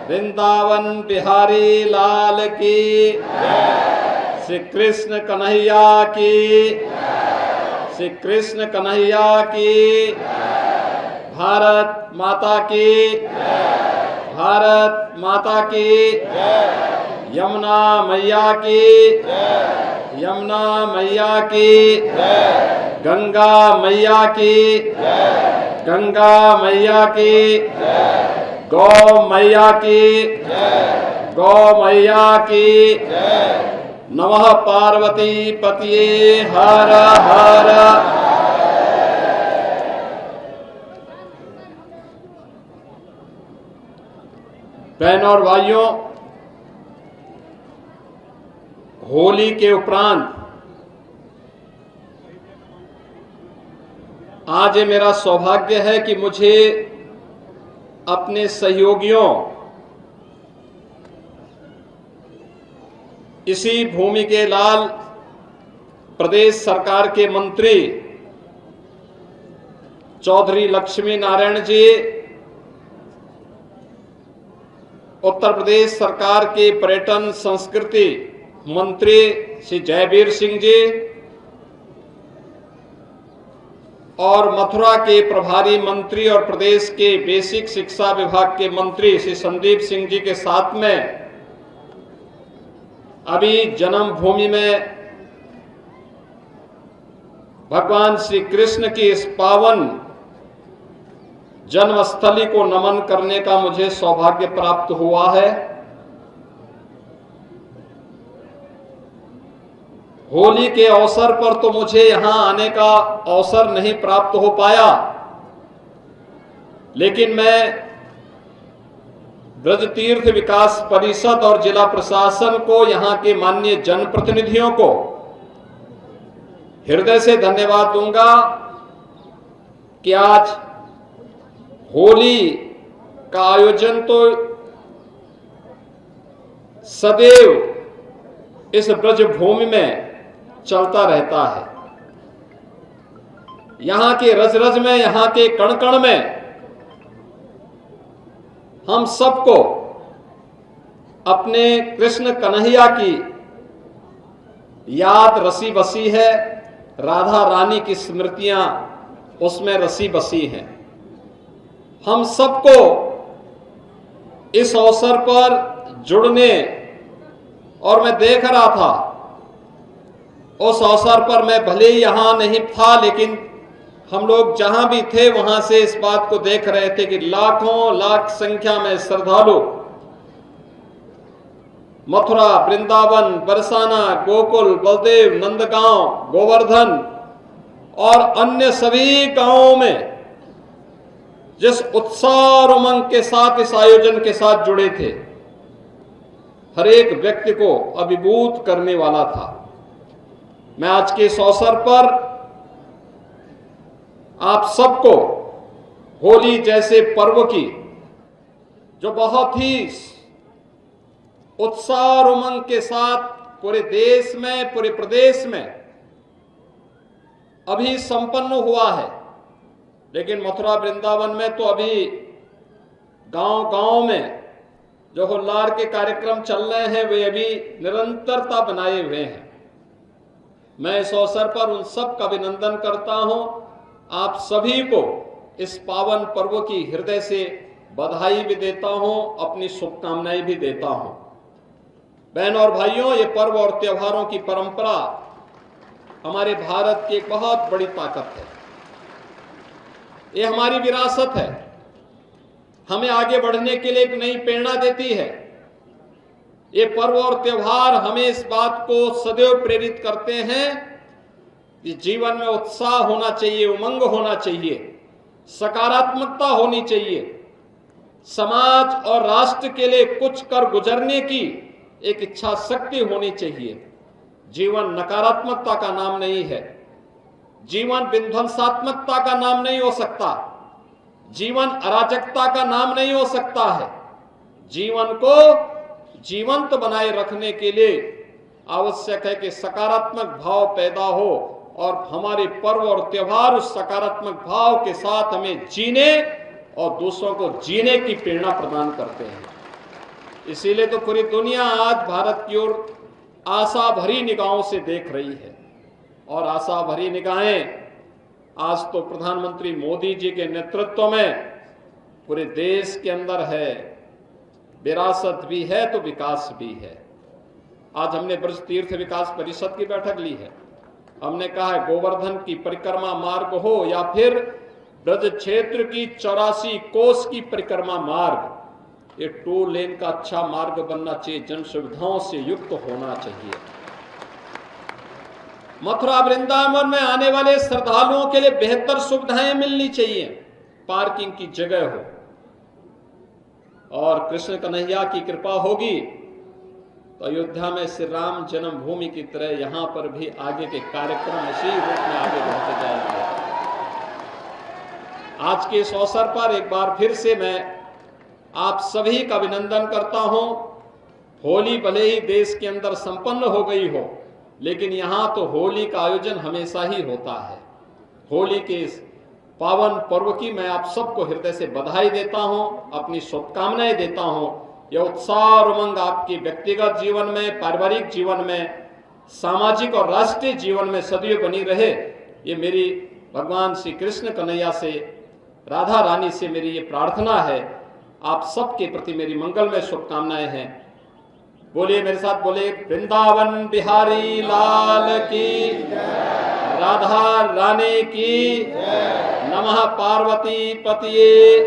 वृंदावन बिहारी लाल की, श्री कृष्ण कन्हैया की, श्री कृष्ण कन्हैया की, भारत माता की, भारत माता की, यमुना मैया की, यमुना मैया की, गंगा मैया की, गंगा मैया की, गौ मैया की, गौ मैया की, नमः पार्वती पतिये हर हर। बहनों और भाइयों, होली के उपरांत आज ये मेरा सौभाग्य है कि मुझे अपने सहयोगियों, इसी भूमि के लाल प्रदेश सरकार के मंत्री चौधरी लक्ष्मी नारायण जी, उत्तर प्रदेश सरकार के पर्यटन संस्कृति मंत्री श्री जयवीर सिंह जी और मथुरा के प्रभारी मंत्री और प्रदेश के बेसिक शिक्षा विभाग के मंत्री श्री संदीप सिंह जी के साथ में अभी जन्मभूमि में भगवान श्री कृष्ण की इस पावन जन्मस्थली को नमन करने का मुझे सौभाग्य प्राप्त हुआ है। होली के अवसर पर तो मुझे यहां आने का अवसर नहीं प्राप्त हो पाया, लेकिन मैं ब्रज तीर्थ विकास परिषद और जिला प्रशासन को, यहां के माननीय जनप्रतिनिधियों को हृदय से धन्यवाद दूंगा कि आज होली का आयोजन तो सदैव इस ब्रज भूमि में चलता रहता है। यहां के रज रज में, यहां के कण कण में हम सबको अपने कृष्ण कन्हैया की याद रसी बसी है, राधा रानी की स्मृतियां उसमें रसी बसी हैं। हम सबको इस अवसर पर जुड़ने, और मैं देख रहा था उस अवसर पर, मैं भले ही यहां नहीं था लेकिन हम लोग जहां भी थे वहां से इस बात को देख रहे थे कि लाखों लाख संख्या में श्रद्धालु मथुरा, वृंदावन, बरसाना, गोकुल, बलदेव, नंदगांव, गोवर्धन और अन्य सभी गांवों में जिस उत्साह और उमंग के साथ इस आयोजन के साथ जुड़े थे, हर एक व्यक्ति को अभिभूत करने वाला था। मैं आज के इस अवसर पर आप सबको होली जैसे पर्व की, जो बहुत ही उत्साह और उमंग के साथ पूरे देश में, पूरे प्रदेश में अभी संपन्न हुआ है, लेकिन मथुरा वृंदावन में तो अभी गांव-गांव में जो हुल्लार के कार्यक्रम चल रहे हैं वे अभी निरंतरता बनाए हुए हैं। मैं इस अवसर पर उन सब का अभिनंदन करता हूं। आप सभी को इस पावन पर्व की हृदय से बधाई भी देता हूं, अपनी शुभकामनाएं भी देता हूं। बहनों और भाइयों, ये पर्व और त्योहारों की परंपरा हमारे भारत की एक बहुत बड़ी ताकत है। ये हमारी विरासत है, हमें आगे बढ़ने के लिए एक नई प्रेरणा देती है। ये पर्व और त्योहार हमें इस बात को सदैव प्रेरित करते हैं कि जीवन में उत्साह होना चाहिए, उमंग होना चाहिए, सकारात्मकता होनी चाहिए, समाज और राष्ट्र के लिए कुछ कर गुजरने की एक इच्छा शक्ति होनी चाहिए। जीवन नकारात्मकता का नाम नहीं है, जीवन विध्वंसात्मकता का नाम नहीं हो सकता, जीवन अराजकता का नाम नहीं हो सकता है। जीवन को जीवंत बनाए रखने के लिए आवश्यक है कि सकारात्मक भाव पैदा हो, और हमारे पर्व और त्योहार उस सकारात्मक भाव के साथ हमें जीने और दूसरों को जीने की प्रेरणा प्रदान करते हैं। इसीलिए तो पूरी दुनिया आज भारत की ओर आशा भरी निगाहों से देख रही है। और आशा भरी निगाहें आज तो प्रधानमंत्री मोदी जी के नेतृत्व में पूरे देश के अंदर है। विरासत भी है तो विकास भी है। आज हमने ब्रज तीर्थ विकास परिषद की बैठक ली है। हमने कहा है गोवर्धन की परिक्रमा मार्ग हो या फिर ब्रज क्षेत्र की 84 कोस की परिक्रमा मार्ग, ये 2 लेन का अच्छा मार्ग बनना चाहिए, जन सुविधाओं से युक्त होना चाहिए। मथुरा वृंदावन में आने वाले श्रद्धालुओं के लिए बेहतर सुविधाएं मिलनी चाहिए, पार्किंग की जगह हो। और कृष्ण कन्हैया की कृपा होगी तो अयोध्या में श्री राम जन्मभूमि की तरह यहां पर भी आगे के कार्यक्रम इसी रूप में आगे बढ़ते जाएंगे। आज के इस अवसर पर एक बार फिर से मैं आप सभी का अभिनंदन करता हूं। होली भले ही देश के अंदर संपन्न हो गई हो, लेकिन यहां तो होली का आयोजन हमेशा ही होता है। होली के इस पावन पर्व की मैं आप सबको हृदय से बधाई देता हूं, अपनी शुभकामनाएं देता हूं। यह उत्साह और उमंग आपके व्यक्तिगत जीवन में, पारिवारिक जीवन में, सामाजिक और राष्ट्रीय जीवन में सदैव बनी रहे, ये मेरी भगवान श्री कृष्ण कन्हैया से, राधा रानी से मेरी ये प्रार्थना है। आप सबके प्रति मेरी मंगलमय शुभकामनाएं हैं। बोलिए मेरे साथ, बोले वृंदावन बिहारी लाल की, राधा रानी की, नमः पार्वती पतिये।